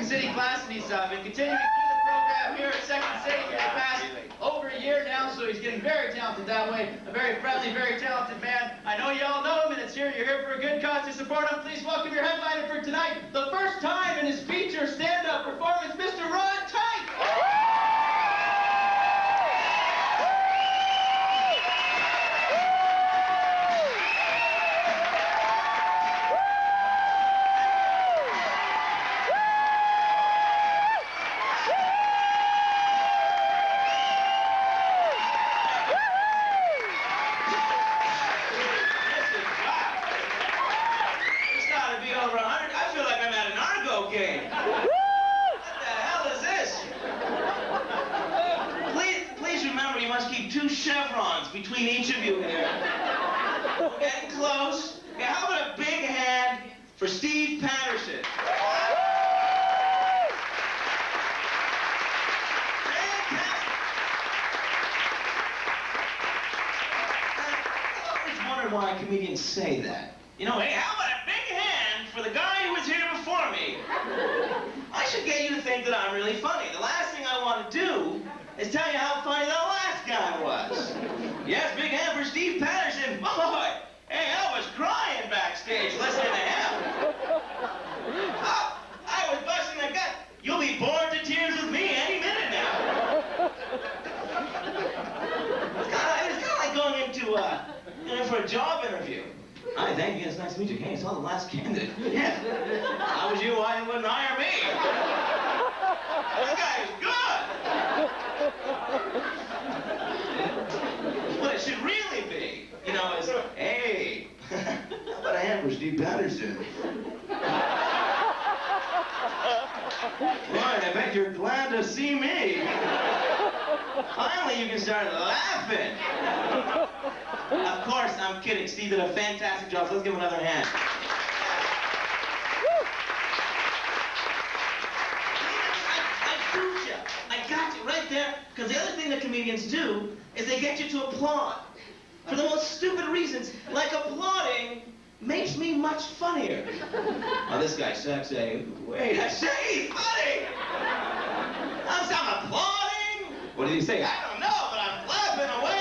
Second City class, and he's been continuing to do the program here at Second City for the past over a year now, so he's getting very talented that way. A very friendly, very talented man. I know you all know him, and it's here. You're here for a good cause to support him. Please welcome your headliner for tonight, the first time in his feature stand-up performance, Mr. Ron Tyke. Two chevrons between each of you here. We're getting close. Okay, how about a big hand for Steve Patterson? I always wondered why comedians say that. You know, hey, how about a big hand for the guy who was here before me? I should get you to think that I'm really funny. The last thing I want to do is tell you how funny the last guy was. Yes, big hand for Steve Patterson. Boy, hey, I was crying backstage listening to him. Oh, I was busting a gut. You'll be bored to tears with me any minute now. It's kind of like going into for a job interview. Hi, thank you. It's nice to meet you. Hey, it's all the last candidate. Yeah. If I was you, why you wouldn't hire me? This guy is good. What it should really be, you know, is, hey, how about a hand for Steve Patterson? Boy, I bet you're glad to see me. Finally, you can start laughing. Of course, I'm kidding. Steve did a fantastic job, so let's give him another hand. I got you right there, because the other thing that comedians do is they get you to applaud. For the most stupid reasons, like applauding makes me much funnier. Oh, this guy sucks, eh? Wait, I say he's funny! I'm applauding? What did he say? I don't know, but I'm laughing away!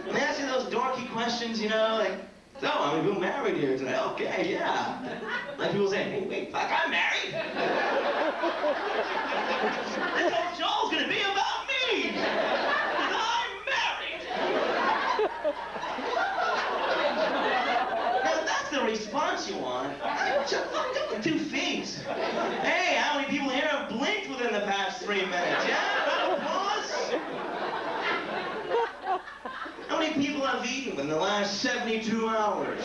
And they ask you those dorky questions, you know, like, so, I'm going to get married here tonight. Okay, yeah. Like people say, hey, wait, fuck, I'm married. This whole show's going to be about me. Because I'm married. Now, if that's the response you want, what you fucked up with 2 feet? Hey, how many people here have blinked within the past 3 minutes? Yeah? Round of applause? How many people have eaten in the last 72 hours?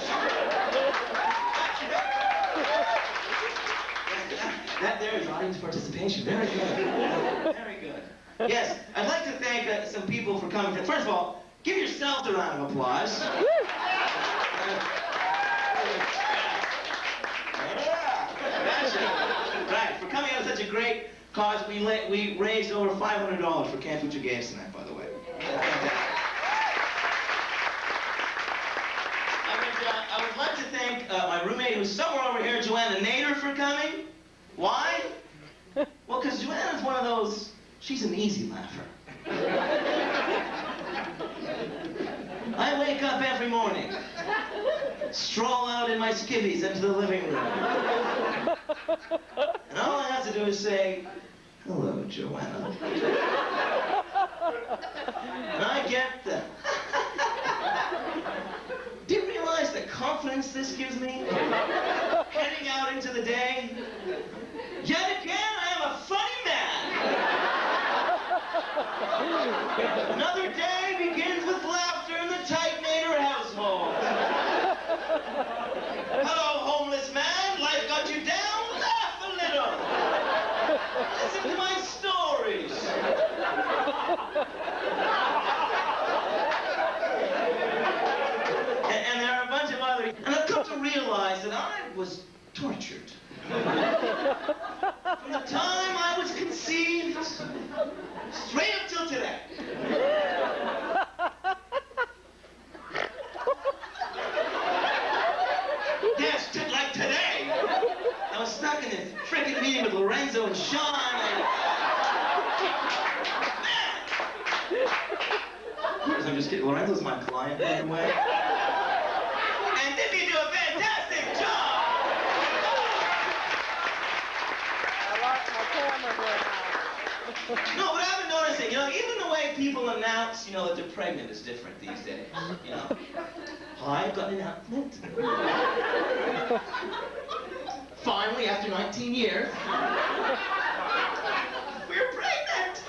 That there is audience participation. Very good. Very good. Yes, I'd like to thank some people for coming. First of all, give yourselves a round of applause. Right, for coming out of such a great cause. We raised over $500 for Can't Put Your Games tonight, by the way. I would like to thank my roommate, who's somewhere over here, Joanna Nader, for coming. Why? Well, because Joanna's one of those, she's an easy laugher. I wake up every morning, stroll out in my skivvies into the living room, and all I have to do is say, hello, Joanna. And I get the... Do you realize the confidence this gives me? Heading out into the day. Yet again, I am a funny man. Another day begins with laughter in the Tyke Nader household. Hello, homeless man. Life got you down? Laugh a little. Listen to my stories. And there are a bunch of other... And I've come to realize that I was tortured. From the time I was conceived, straight up till today. Yes, like today. was stuck in this frickin' meeting with Lorenzo and Sean, and... Man! I'm just kidding. Lorenzo's my client, by the way. And didn't he do a fantastic job? I lost my camera here now. No, but I've been noticing, even the way people announce, that they're pregnant is different these days. Hi, I've got an announcement. Finally, after 19 years, we're pregnant!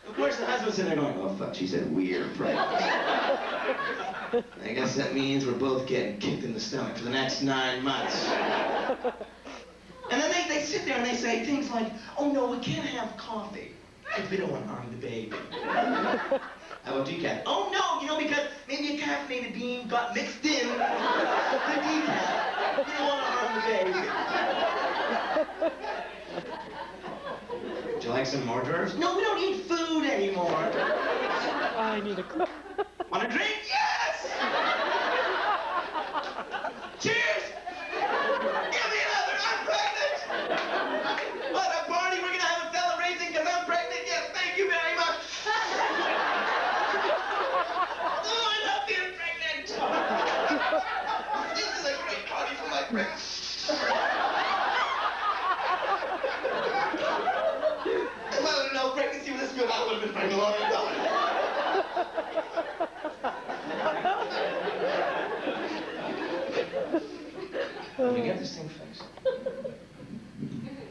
Of course, the husband's sitting there going, oh, fuck, she said we're pregnant. I guess that means we're both getting kicked in the stomach for the next 9 months. And then they sit there and they say things like, oh, no, we can't have coffee if we don't want to harm the baby. How about decaf? Oh, no, because maybe a caffeinated bean got mixed in the decaf. We don't want to harm the baby. Would you like some more hors d'oeuvres? No, we don't eat food anymore. I need a clip. Want a drink? Yes! Cheers! Give me another! I'm pregnant! What, a party we're gonna have a fella raising because I'm pregnant? Yes, thank you very much! Oh, I love being pregnant! This is a great party for my pregnant. If I would have known pregnancy was this good, I would have been pregnant a long time ago. Let me get this thing fixed.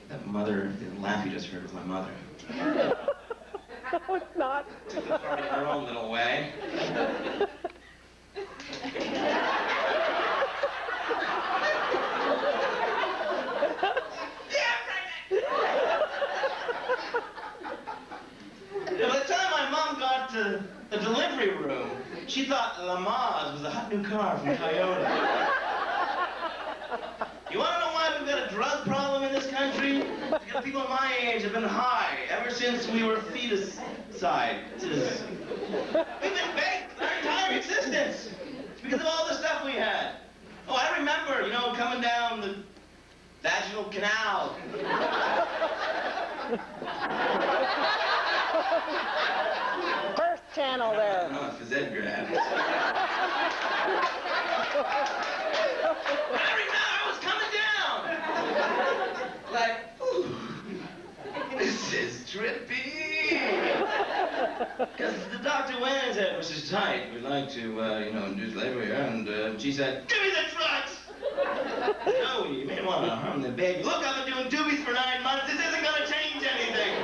That laugh you just heard was my mother. No, it's not. Took the party her own little way. Yeah, pregnant! By the time my mom got to the delivery room, she thought Lamaze was a hot new car from Toyota. You want to know why we've got a drug problem in this country? Because people my age have been high ever since we were fetus-side. We've been baked our entire existence. It's because of all the stuff we had. Oh, I remember, coming down the vaginal canal. First channel there. No, phys ed grad. I remember I was coming down. Like, ooh, this is trippy. Because the doctor went and said, Mrs. Tight, we'd like to, induce labor here. And she said, give me the drugs. No, you may want to harm the baby. Look, I've been doing doobies for 9 months. This isn't going to change anything.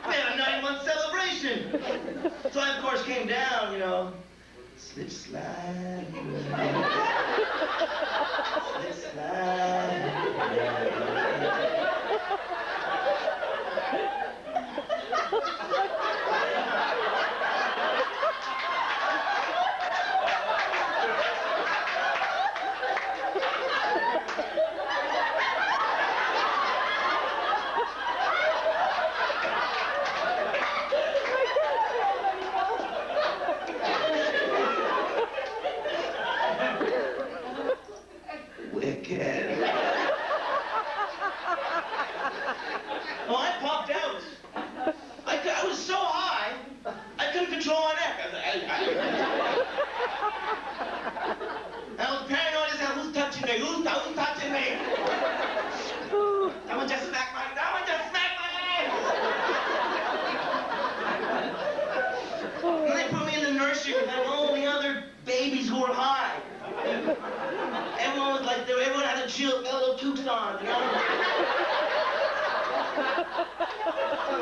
We had a 9-month celebration. So I, of course, came down, slip slide. Slip slide. Wicked. Oh, I popped out. I was so high, I couldn't control my neck. I was paranoid as hell. Who's touching me? Who's touching me? Someone just smacked my ass. And they put me in the nursery with all the other babies who were high. Everyone was like, everyone had a chill, got a little tooted on,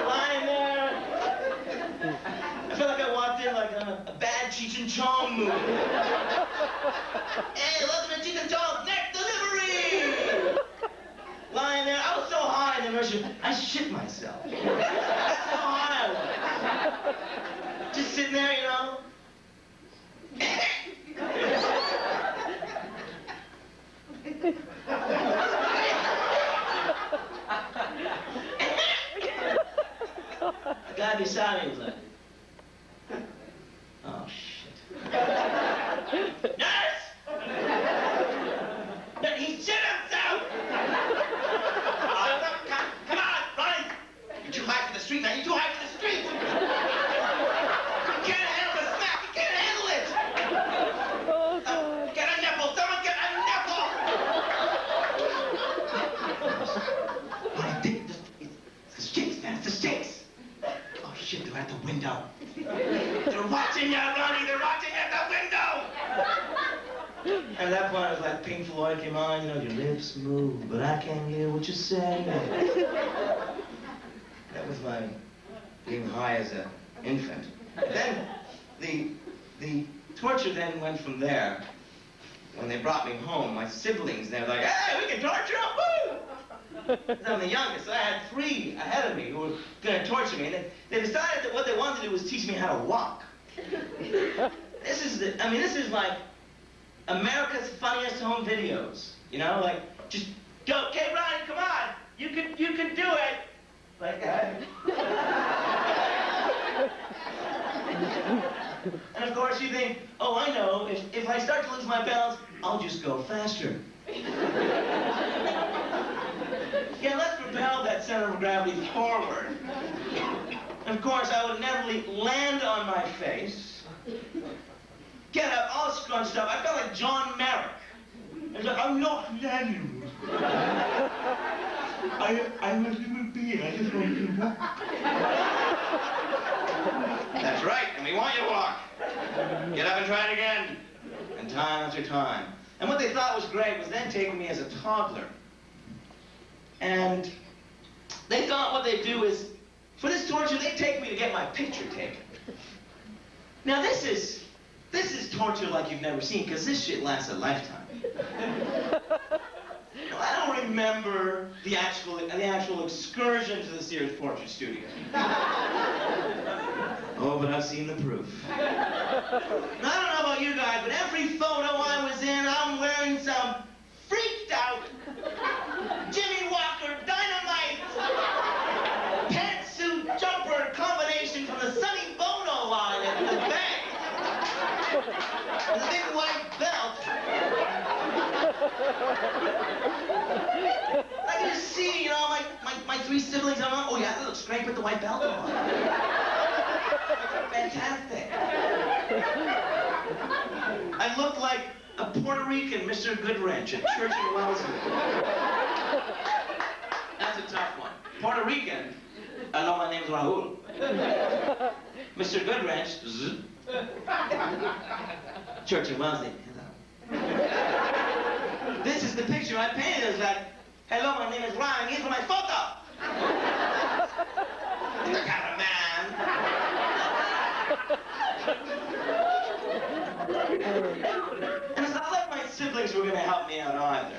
Lying there. I felt like I walked in like a bad Cheech and Chong movie. Hey, welcome to Cheech and Chong's next delivery! Lying there, I was so high in the nursery, I shit myself. That's how high I was. Just sitting there, The guy beside me was like, oh, shit. Nurse! He shit himself! And at that point, I was like, Pink Floyd came on, you know, your lips move, but I can't hear what you say. That was my being high as an infant. Then the torture then went from there. When they brought me home, my siblings, they were like, hey, we can torture him, woo! I'm the youngest, so I had 3 ahead of me who were gonna torture me. And they decided that what they wanted to do was teach me how to walk. This is like America's funniest home videos. You know, like, just go, okay, Ronnie, come on, you can do it. Like that. And of course you think, oh, I know, if I start to lose my balance, I'll just go faster. Yeah, let's propel that center of gravity forward. And of course, I would inevitably land on my face, get up all scrunched up. I felt like John Merrick. And like, I'm not an animal. I'm a human being. I just want to walk. That's right, and we want you to walk. Get up and try it again. And time after time. And what they thought was great was then taking me as a toddler. And they thought what they'd do is, for this torture, they'd take me to get my picture taken. Now this is torture like you've never seen, because this shit lasts a lifetime. I don't remember the actual excursion to the Sears Portrait Studio. Oh, but I've seen the proof. Now, I don't know about you guys, but every photo I was in, I'm wearing some freaked out Jimmy Walker Dynamite pantsuit jumper combination from the Sonny Bono line at the bank. With a big white belt. I can just see, you know, my 3 siblings. I'm like, oh yeah, that looks great with the white belt on. Fantastic. I look like a Puerto Rican Mr. Goodwrench at Church in Wellesley. That's a tough one. Puerto Rican, hello, my name's Raul. Mr. Goodwrench, zzz. Church in Wellesley, hello. This is the picture I painted. It's like, hello, my name is Ryan, here's my photo. The cameraman. And it's not like my siblings were going to help me out either.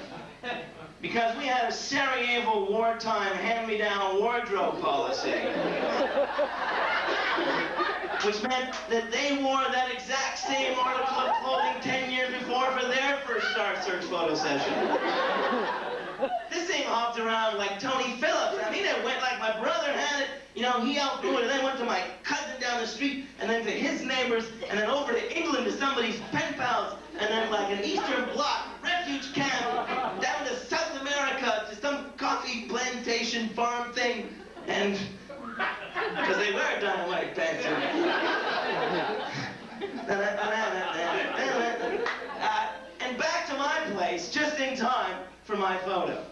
Because we had a Sarajevo wartime hand-me-down wardrobe policy. Which meant that they wore that exact same article of clothing 10 years before for their first Star Search photo session. This thing hopped around like Tony Phillips. I mean, it went like my brother had it, you know, he outgrew it, and then went to my cousin down the street, and then to his neighbors, and then over to England to somebody's pen pals, and then like an Eastern Bloc refuge camp, down to South America to some coffee plantation farm thing, and because they wear dynamite pants. And back to my place just in time for my photo.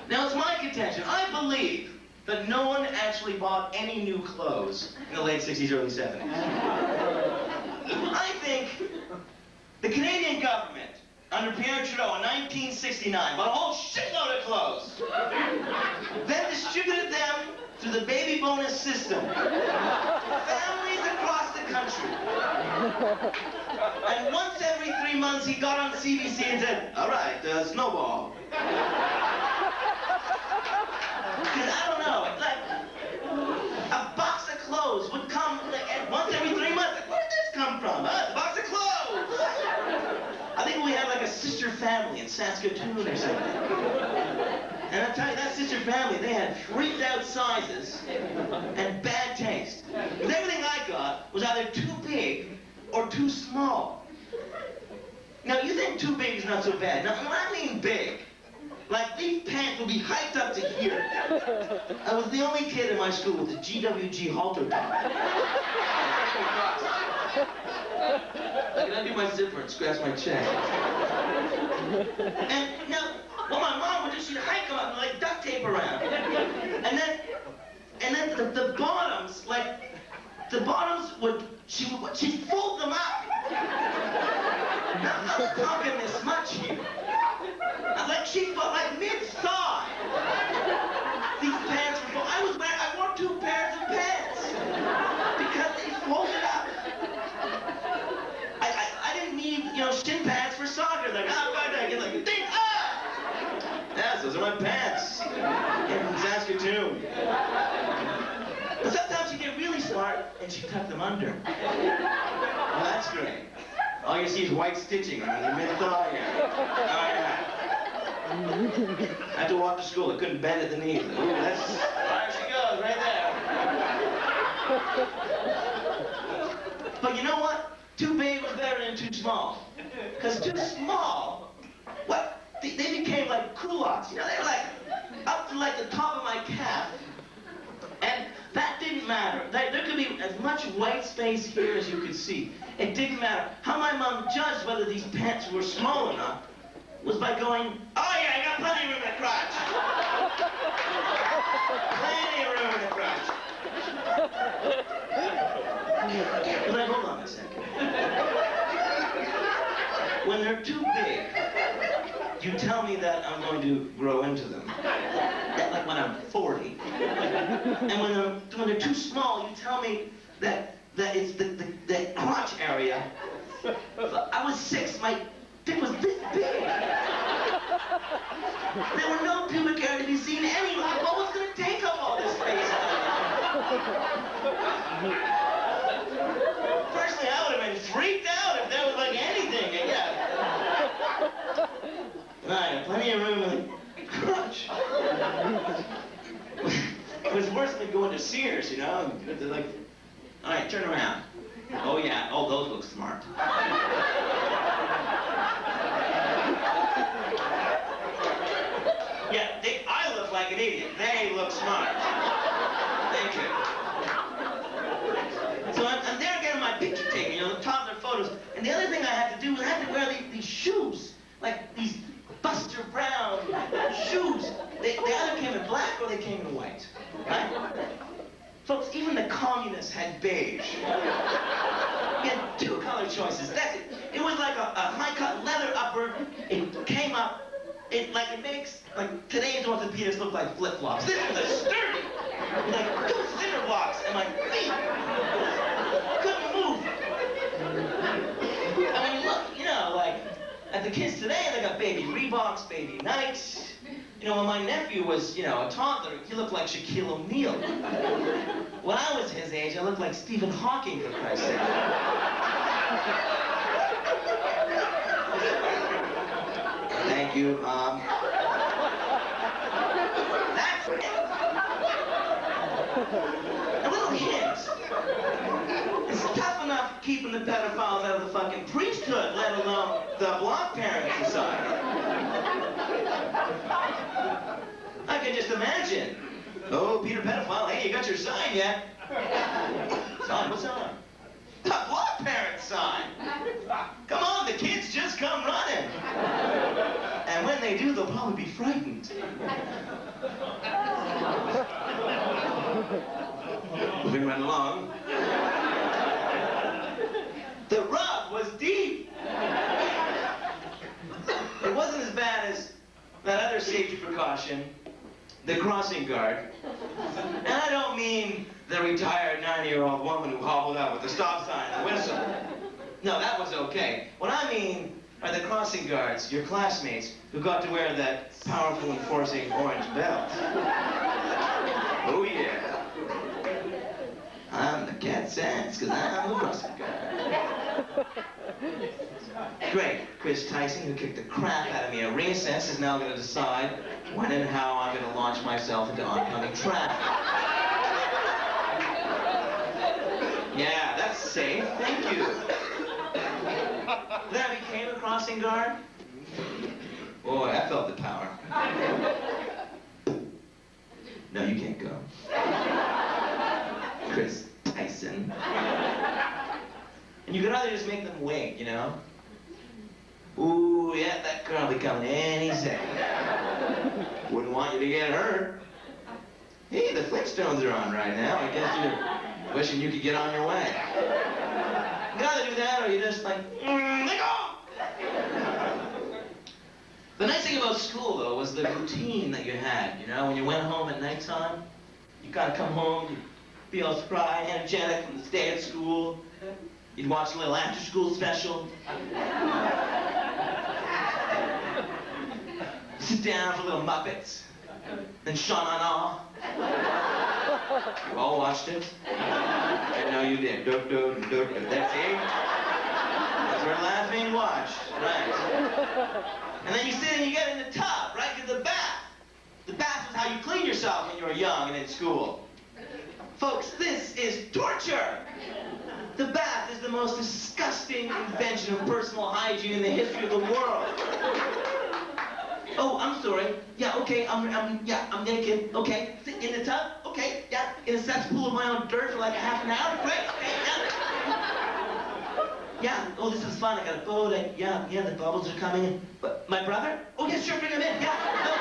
Now, it's my contention. I believe that no one actually bought any new clothes in the late 60s, early 70s. I think the Canadian government, under Pierre Trudeau in 1969, bought a whole shitload of clothes. Then distributed them through the baby bonus system to families across the country. And once every 3 months, he got on CBC and said, all right, snowball. Because I don't know, it's like a box of clothes would come once every 3 months. Like, where did this come from? A box of clothes. I think we had like a sister family in Saskatoon or something. And I'll tell you, that sister family, they had freaked out sizes and bad taste. Because everything I got was either too big or too small. Now, you think too big is not so bad. Now, when I mean big, like these pants would be hiked up to here. I was the only kid in my school with the GWG halter top. I can undo my zipper and scratch my chest. And now, well, my mom would just, she'd hike them up and like duct tape around. And then the bottoms, like, the bottoms would, she'd fold them up. Now I'm talking this much here. I'm like, she felt like mid-thigh. These pants were full. I wore 2 pairs of pants because they folded up. I didn't need, shin pads for soccer. Like, oh, God, I get like, ding, ah! Yes, those are my pants. Came from Saskatoon. But sometimes you get really smart and she tucked them under. Well, that's great. All you see is white stitching on your mid-thigh. Oh, yeah. I had to walk to school. I couldn't bend at the knees. Ooh, there she goes, right there. But you know what? Too big was better than too small. Because too small, they became like culottes. They were like up to like the top of my calf. And that didn't matter. There could be as much white space here as you could see. It didn't matter. How my mom judged whether these pants were small enough was by going, oh yeah, I got plenty of room in the crotch. Plenty of room in the crotch. But like, hold on a second. When they're too big, you tell me that I'm going to grow into them. Like when I'm 40. And when they're too small, you tell me that it's the crotch area. I was 6, my dick was this big. There were no pubic hair to be seen anywhere. What was going to take up all this space? Personally, I would have been freaked out if there was like anything. Yeah. Right, plenty of room in the crotch. It was worse than going to Sears, They're like, all right, turn around. Oh, yeah. Oh, those look smart. Yeah, I look like an idiot. They look smart. Thank you. So I'm there getting my picture taken, the toddler photos. And the other thing I had to do was I had to wear these shoes. Like these Buster Brown shoes. They either came in black or they came in white. Right? Folks, even the communists had beige. You had 2 color choices. That's it. It was like a high-cut leather upper. It came up. It makes, today's orthopedics look like flip-flops. This was a sturdy, 2 cinder blocks, and my feet couldn't move. And when you look, at the kids today, they got baby Reeboks, baby Nikes. When my nephew was, a toddler, he looked like Shaquille O'Neal. When I was his age, I looked like Stephen Hawking, for Christ's sake. Thank you, Mom. That's it. A little hint. It's tough enough keeping the pedophiles out of the fucking priesthood, let alone the block parent society. I can just imagine. Oh, Peter pedophile, hey, you got your sign yet? Sign? What sign? The block parent sign. Come on, the kids just come running. And when they do, they'll probably be frightened. Moving right along. The rub was deep. It wasn't as bad as that other safety precaution, the crossing guard. And I don't mean the retired 90-year-old woman who hobbled out with the stop sign and the whistle. No, that was okay. What I mean are the crossing guards, your classmates, who got to wear that powerful enforcing orange belt. Oh, yeah. I'm the cat's ass, because I'm the crossing guard. Great. Chris Tyson, who kicked the crap out of me at recess, is now going to decide when and how I'm going to launch myself into oncoming traffic. Yeah, that's safe. Thank you. Then I became a crossing guard. Boy, I felt the power. No, you can't go. Chris Tyson. And you could either just make them wait, Ooh, yeah, that girl will be coming any second. Wouldn't want you to get hurt. Hey, the Flintstones are on right now. I guess you're wishing you could get on your way. You gotta do that, or you just like, let go! The nice thing about school, though, was the routine that you had. You know, when you went home at nighttime, you kind of come home, you'd be all spry, energetic from the day at school. You'd watch a little after-school special. Sit down for little Muppets. Then Sean on Awe. You all watched it? I know you did. That's it. That's where laughing watched. Right. And then you sit and you get in the tub, right? To the bath. The bath is how you clean yourself when you were young and in school. Folks, this is torture. The bath is the most disgusting invention of personal hygiene in the history of the world. Oh, I'm sorry. Yeah, okay, I'm naked. Okay, in the tub. Okay, yeah, in a cesspool of my own dirt for like a half an hour. Great. Okay, yeah. Yeah. Oh, this is fun. I got a boat. Yeah, the bubbles are coming in. But my brother? Oh, yeah, sure, bring him in. Yeah. No.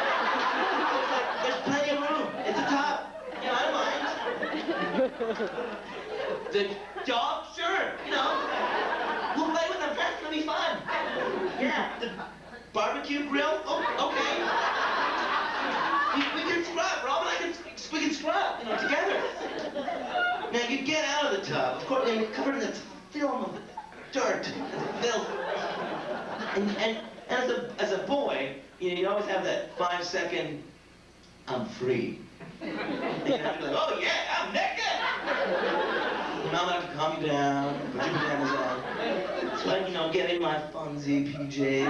There's plenty of room. It's a tub. You know, I don't mind. The dog, sure. You know, we'll play with them. That's gonna be fun. Yeah. The barbecue grill? Oh, okay. We can scrub. Rob and I we can scrub, you know, together. Now, you get out of the tub. Of course, you're covered in the film of dirt and filth. And as a boy, you know, you always have that 5-second, I'm free. And you have to be like, oh, yeah, I'm naked. Mom have to calm you down, put your pajamas on. So I, you know, get in my Fonzie PJs.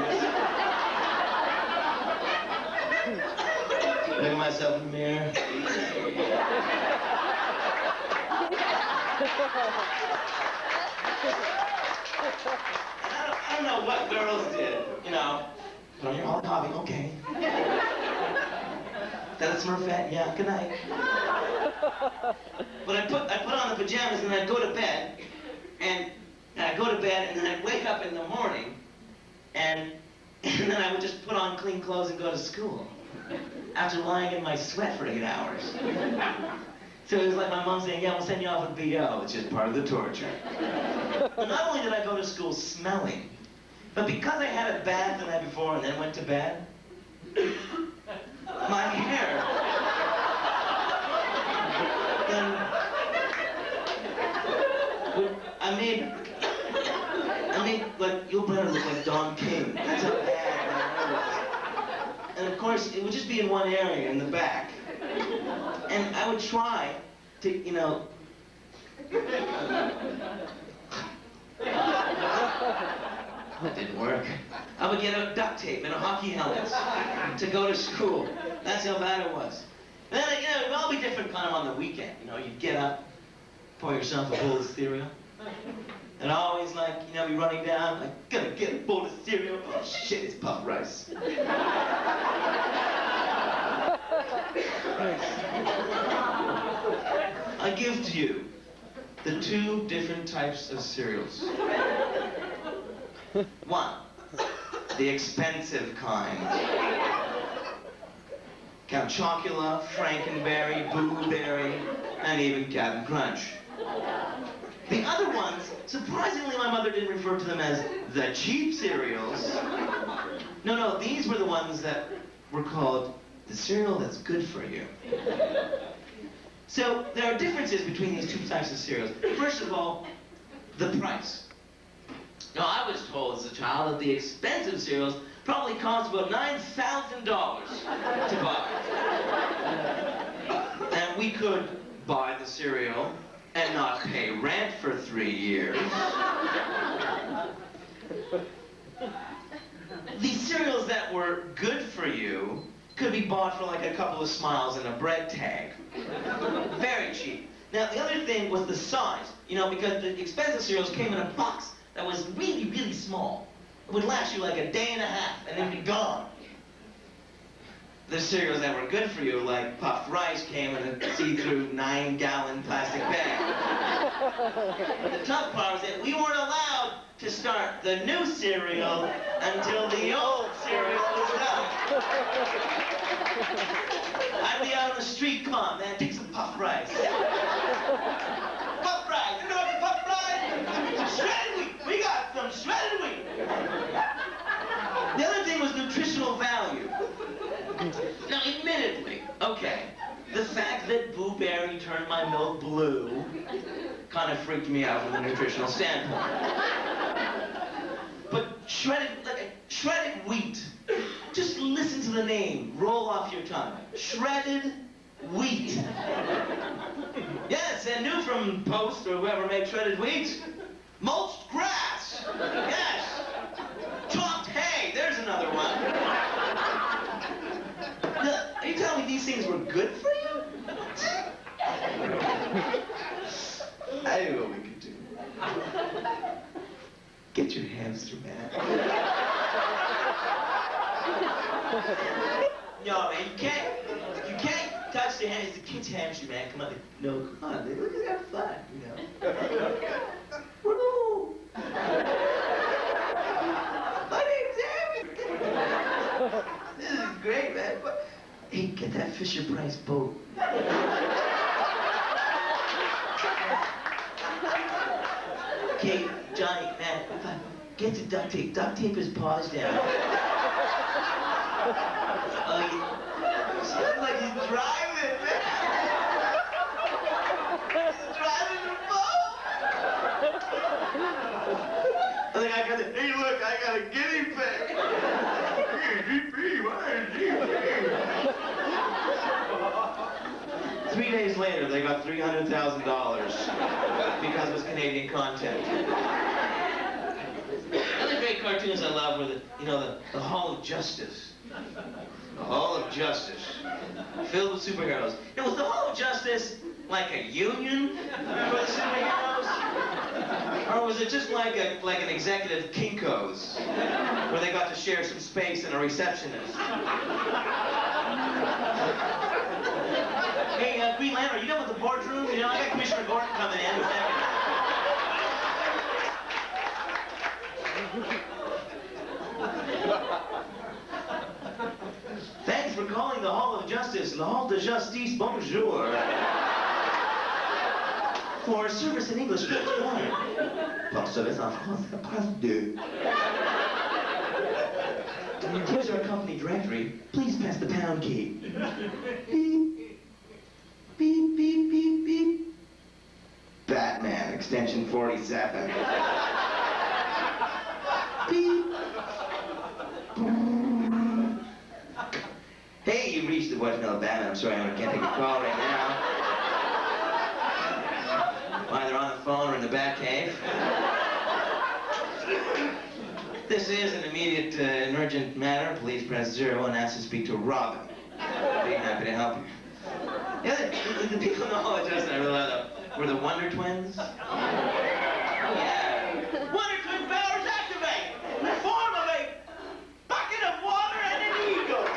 Look at myself in the mirror. I don't know what girls did, you know. Put on your Holly Hobbie, okay. That a Smurfette? Yeah, good night. But I put on the pajamas and I'd go to bed, and I'd go to bed and then I'd wake up in the morning, and then I would just put on clean clothes and go to school after lying in my sweat for 8 hours. So it was like my mom saying, yeah, we'll send you off with BO. It's just part of the torture. But not only did I go to school smelling, but because I had a bath the night before and then went to bed, my hair, then I made like, you'll better look like Don King. That's how bad my hair was. And of course, it would just be in one area, in the back. And I would try to, you know, that didn't work. I would get a duct tape and a hockey helmet to go to school. That's how bad it was. And then, you know, it would all be different kind of on the weekend. You know, you'd get up, pour yourself a bowl of cereal. And always, like, you know, be running down, like, gonna get a bowl of cereal. Oh, shit, it's puffed rice. I give to you the 2 different types of cereals. 1, the expensive kind. Count Chocula, Frankenberry, Boo Berry, and even Captain Crunch. The other ones, surprisingly, my mother didn't refer to them as the cheap cereals. No, these were the ones that were called the cereal that's good for you. So there are differences between these 2 types of cereals. First of all, the price. Now, I was told as a child that the expensive cereals probably cost about $9,000 to buy. And we could buy the cereal and not pay rent for 3 years. These cereals that were good for you could be bought for like a couple of smiles and a bread tag. Very cheap. Now, the other thing was the size, you know, because the expensive cereals came in a box that was really, really small. It would last you like a day and a half and then be gone. The cereals that were good for you, like puffed rice, came in a see-through 9-gallon plastic bag. The tough part was that we weren't allowed to start the new cereal until the old cereal was done. I'd be out on the street, come on, man, take some puffed rice. Puffed rice, you know what puffed rice? Shredded wheat, we got some shredded wheat. The other thing was nutritional value. Okay, the fact that Boo Berry turned my milk blue kind of freaked me out from a nutritional standpoint. But shredded wheat. Just listen to the name. Roll off your tongue. Shredded wheat. Yes, and new from Post or whoever makes shredded wheat. Mulched grass. Yes. Chopped hay. There's another one. Now, are you telling me these things were good for you? I knew what we could do. Get your hamster, man. No, man, you can't touch the hamster. It's the kid's hamster, man. Come on, no, come on, look at that fun, you know. Woo! My name's Amy. This is great, man. Hey, get that Fisher-Price boat. Okay, Johnny, man, get the duct tape. Duct tape his paws down. He looks like he's driving, man. He's driving the boat. Hey, look, I got a guinea pig. Why is he? 3 days later, they got $300,000 because it was Canadian content. Other great cartoons I love were the Hall of Justice. The Hall of Justice, filled with superheroes. Now, was the Hall of Justice like a union for the superheroes? Or was it just like an executive Kinko's, where they got to share some space and a receptionist? Hey, Green Lantern, are you done with the boardroom? You know, I got Commissioner Gordon coming in. Thanks for calling the Hall of Justice, la Hall de Justice, bonjour. For service in English, press 1. Pour service en français, press 2. To use our company directory, please press the pound key. Beep, beep, beep, beep, beep. Batman, extension 47. Beep. Hey, you reached the voicemail of Batman. I'm sorry, I can't take a call right now. Either on the phone or in the Batcave. This is an immediate and urgent matter. Please press 0 and ask to speak to Robin. I'd be happy to help you. Yeah, the people in the Hall of Justice I really love were the Wonder Twins. Yeah. Wonder Twin powers activate in the form of a bucket of water and an eagle.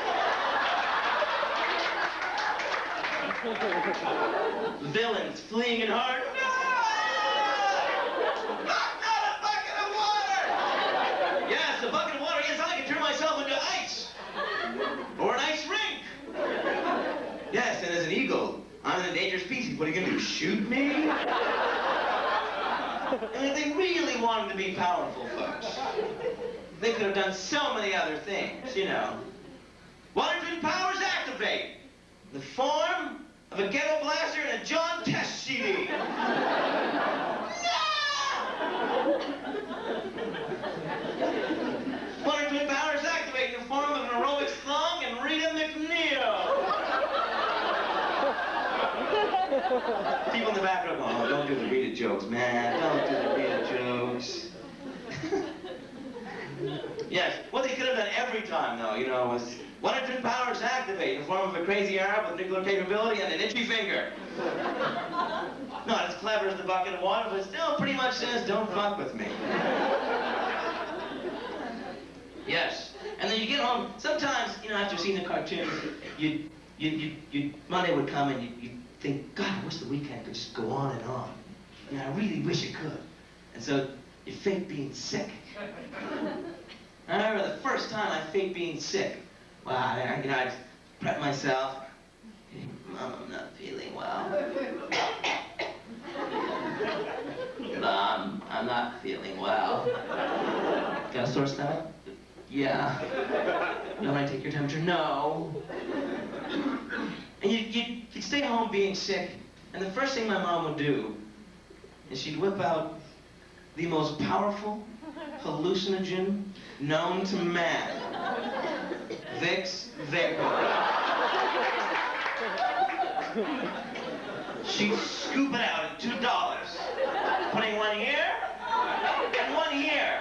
Villains fleeing in horror. Yes, and as an eagle, I'm an endangered species. What are you gonna do, shoot me? And if they really wanted to be powerful, folks, they could have done so many other things, you know. Wonder Twin powers activate. The form of a ghetto blaster and a John Test CD. Wonder Twin powers activate in the form of an aerobics thong and Rita McNeil. People in the back row go, oh, don't do the Rita jokes, man. Don't do the Rita jokes. Yes, what they could have done every time, though, you know, was Wonder Twin powers activate in the form of a crazy Arab with nuclear capability and an itchy finger. Not as clever as the bucket of water, but still pretty much says, don't fuck with me. Yes, and then you get home, sometimes, you know, after seeing the cartoons, Monday would come and you'd think, God, I wish the weekend could just go on and on. You know, I really wish it could. And so you fake being sick. I remember the first time I faked being sick. Well, I'd prep myself. Hey, Mom, I'm not feeling well. Mom, I'm not feeling well. Got a sore stomach? Yeah. You want me to take your temperature? No. And you'd stay home being sick, and the first thing my mom would do is she'd whip out the most powerful hallucinogen known to man. Vicks Vapor. She'd scoop it out at $2, putting one here and one here.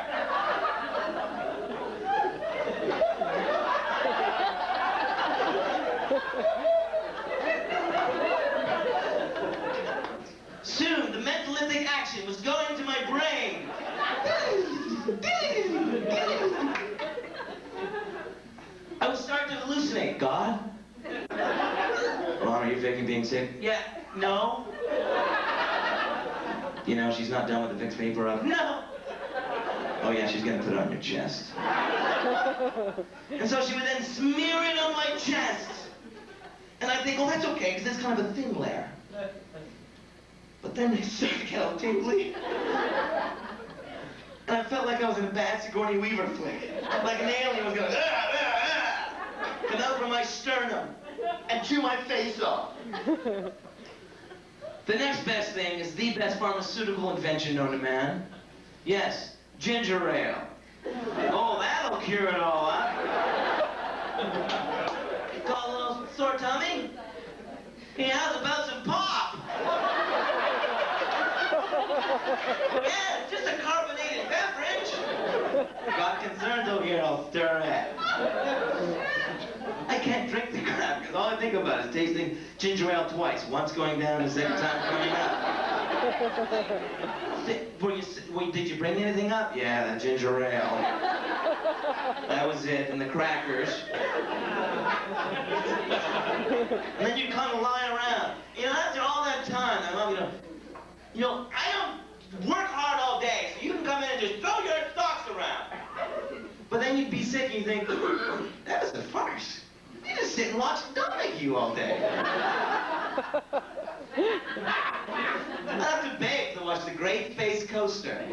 Soon, the mentalistic action was going to my brain. I would start to hallucinate. God? Mom, are you faking being sick? Yeah. No. You know, she's not done with the Vicks Vapor up. No. Oh yeah, she's gonna put it on your chest. And so she would then smear it on my chest. And I'd think, oh, that's okay, because that's kind of a thin layer. But then they started to get all tingly. And I felt like I was in a bad Sigourney Weaver flick. Like an alien was going, come out from my sternum and chew my face off. The next best thing is the best pharmaceutical invention known to man. Yes, ginger ale. Oh, that'll cure it all, huh? Got a little sore tummy? Yeah, how's about some pop? Yeah, just a carbonated beverage. Got concerns over here, I'll stir it. I can't drink the crap because all I think about is tasting ginger ale twice. Once going down, the second time coming up. Did you bring anything up? Yeah, that ginger ale. That was it, and the crackers. And then you kind of lie around. You know, after all that time, I love you know, I don't work hard all day, so you can come in and just throw your socks around. But then you'd be sick and you'd think, that was a farce. You just sit and watch Donahue all day. I'd have to beg to watch the Great Face Coaster.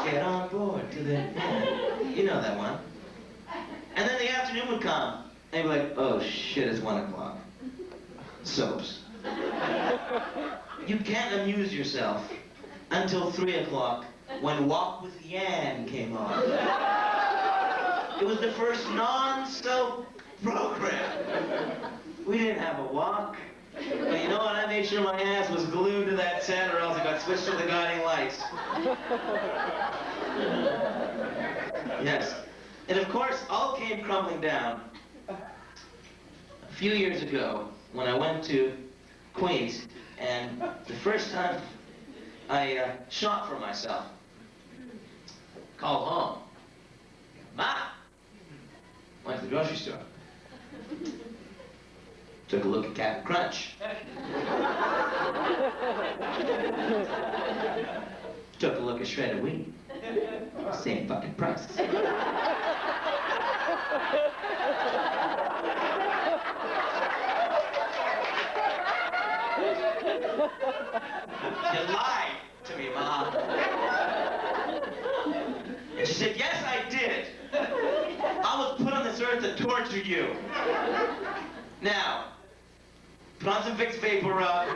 Get on board to the... You know that one. And then the afternoon would come, and you'd be like, oh shit, it's 1 o'clock. Soaps. You can't amuse yourself until 3 o'clock when Walk with Yan came on. It was the first non-soap program. We didn't have a walk. But you know what? I made sure my ass was glued to that set or else it got switched to the guiding lights. Yes. And of course, all came crumbling down a few years ago when I went to Queens, and the first time I shot for myself. Called home. Ma! Went to the grocery store. Took a look at Captain Crunch. Took a look at shredded wheat. Same fucking price. You lied to me, Ma. And she said, yes, I did. I was put on this earth to torture you. Now, put on some Vicks Vapor Rub.